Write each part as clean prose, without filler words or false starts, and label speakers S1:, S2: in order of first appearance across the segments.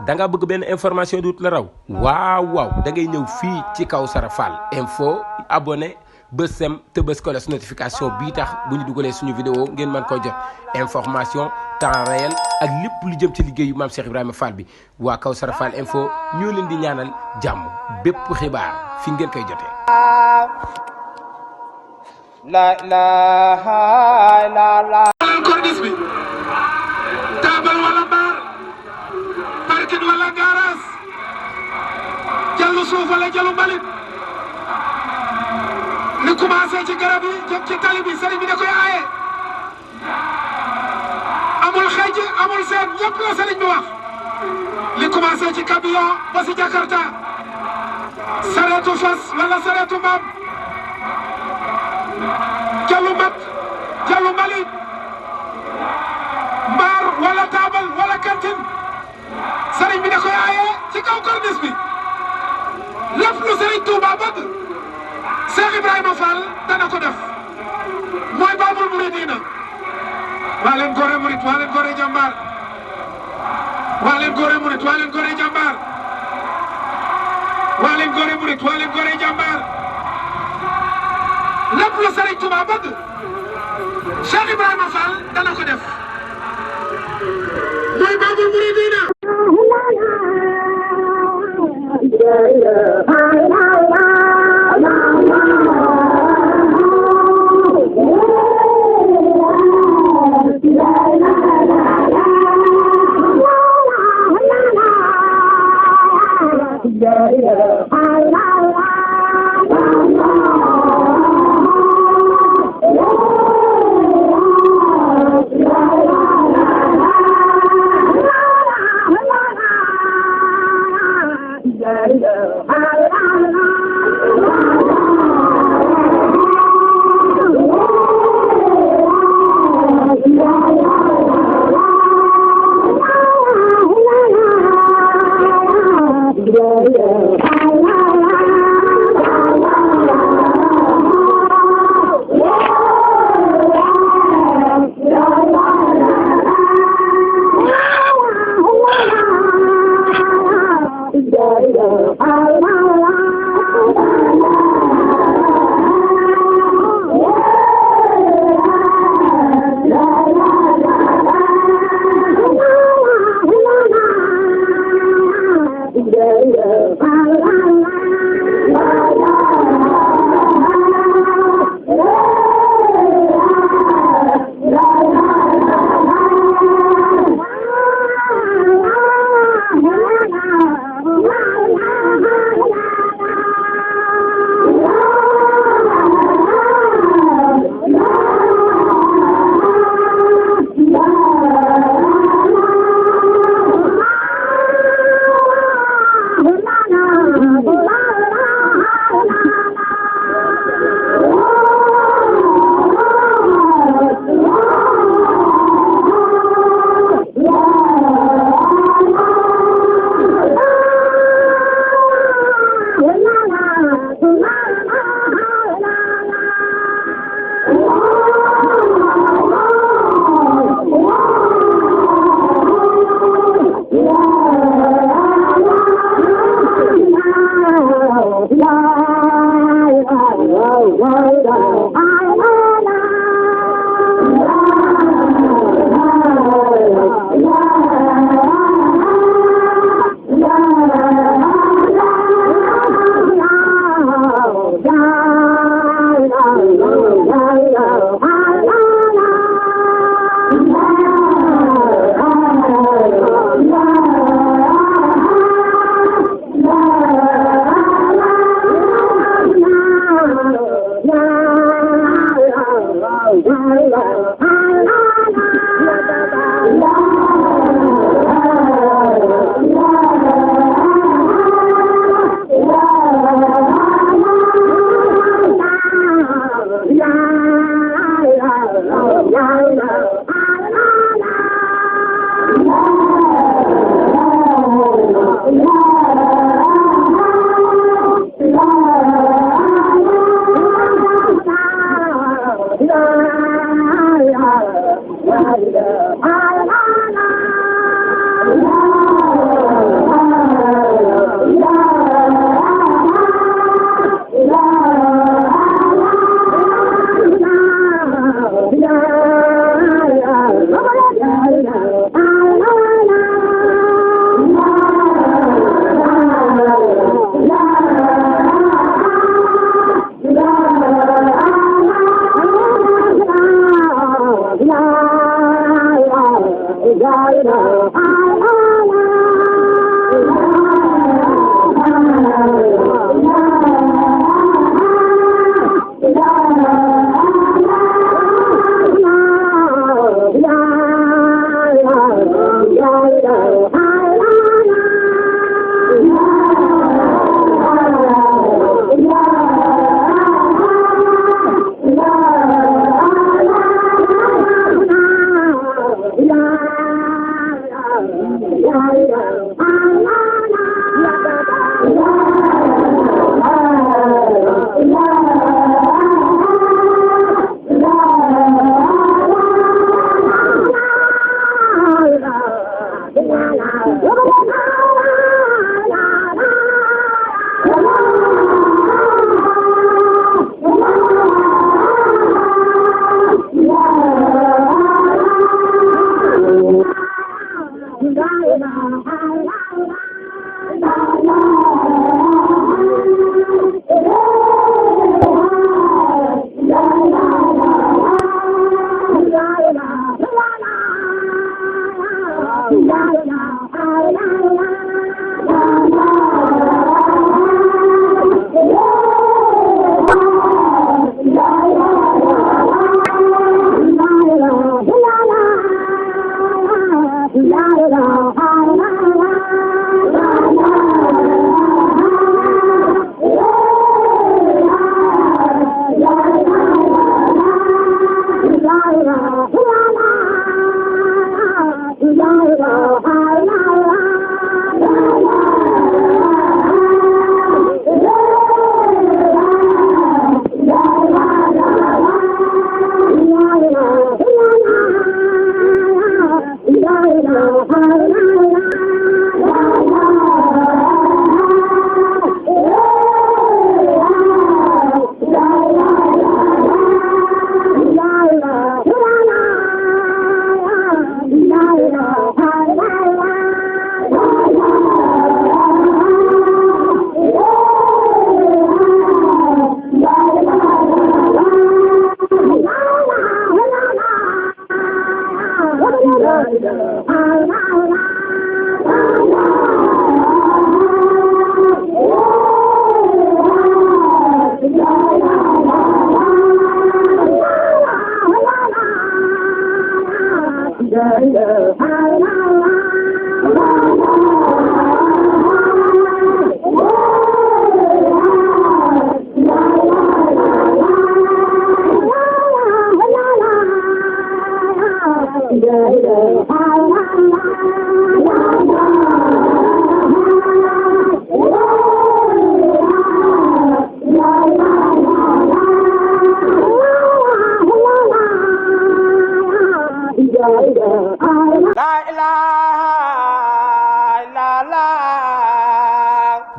S1: da nga bëgg benn information du la raw waaw da ngay ñëw fii ci Kawsara Fall info abonné bësam te bës ko la notification bii tax bu ñu dugalee suñu vidéo ngeen mën ko jot information temps réel ak lépp lu jëm ci liggéeyu Mame Cheikh Ibrahima Fall bi waa Kawsara Fall info ñoo leen di ñaanal jàmm bépp xibaar fi ngeen koy jotee.
S2: La ilaha illallah.
S3: Corniche bi taabal wala mbaar parking wala garage jallu suuf wala jallu mbalit li commencé ci garab yi jëm ci tali bi sëriñ bi da koy aaye amul xëj amul seet ñëpp la sëriñ bi wax li commencé ci camion ba si Jakarta sareetu fas wala sareetu mbaam jallu mat jallu mbalit mbaar wala taabal wala kantin sëriñ bi da koy aaye ci kaw corniche bi lépp lu sëriñ Touba bëgg Cheikh Ibrahima Fall dana ko def mooy Babul Mouridina waa leen góore murit waa leen góore jàmbaar waa leen góore murit waa leen góore jàmbaar waa leen góore murit waa leen góore jàmbaar lépp lu sëriñ Touba bëgg Cheikh Ibrahima Fall dana ko def mooy Babul Mouridina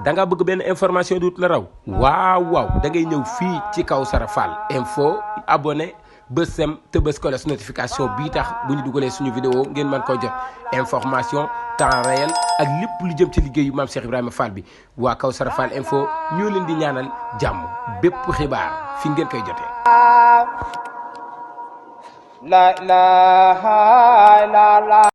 S1: da nga bëgg benn information dut la raw waaw waaw da ngay ñëw fii ci Kawsara Fall info abonné bës sem te bës ko la notification bii tax bu ñu dugalee suñu vidéo ngeen mën koo jot information temps réel ak lépp lu jëm ci liggéeyu maam Cheikh Ibrahima Fall bi waa Kawsara Fall info ñoo leen di ñaanal jàmm bépp xibaar fi ngeen koy jotee.
S2: La ilaha illallah.